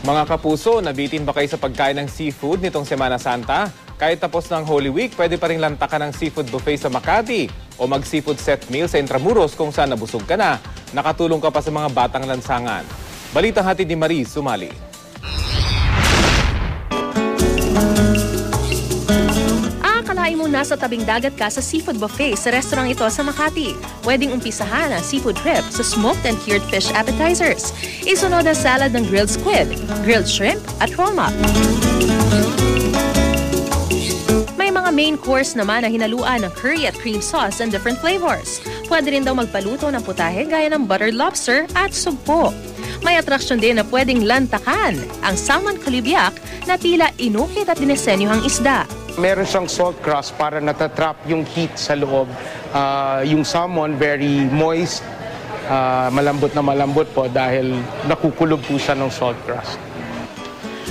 Mga kapuso, nabitin ba kayo sa pagkain ng seafood nitong Semana Santa? Kahit tapos ng Holy Week, pwede pa rin lantakan ng seafood buffet sa Makati o mag-seafood set meal sa Intramuros kung saan nabusog ka na. Nakatulong ka pa sa mga batang lansangan. Balitang hatid ni Mariz Sumali. Akalain mo nasa tabing dagat ka sa seafood buffet sa restaurant ito sa Makati. Pwedeng umpisahan ang seafood trip sa smoked and cured fish appetizers. Isunod ang salad ng grilled squid, grilled shrimp at roma. May mga main course naman na hinaluan ng curry at cream sauce and different flavors. Pwede rin daw magpaluto ng putahe gaya ng buttered lobster at sugpo. May atraksyon din na pwedeng lantakan, ang salmon kalibyak na tila inukit at dinesenyohang isda. Meron siyang salt crust para natatrap yung heat sa loob. Yung salmon, very moist, malambot na malambot po dahil nakukulog po siya ng salt crust.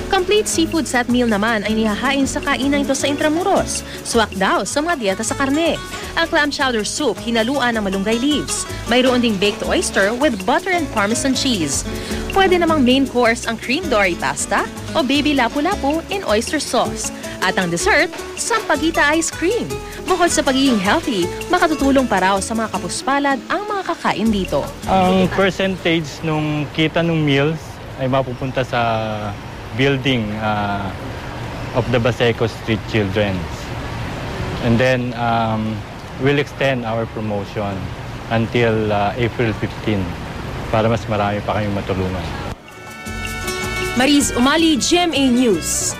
Complete seafood set meal naman ay nihahain sa kainan ito sa Intramuros. Swak daw sa mga dieta sa karne. Ang clam chowder soup hinaluan ng malunggay leaves. Mayroon ding baked oyster with butter and parmesan cheese. Pwede namang main course ang cream dory pasta o baby lapu-lapu in oyster sauce. At ang dessert, sampaguita ice cream. Bukod sa pagiging healthy, makatutulong pa raw sa mga kapuspalad ang mga kakain dito. Ang percentage nung kita ng meals ay mapupunta sa building of the Baseco Street Children. And then we'll extend our promotion until April 15 para mas marami pa kayong matulungan. Mariz Umali, GMA News.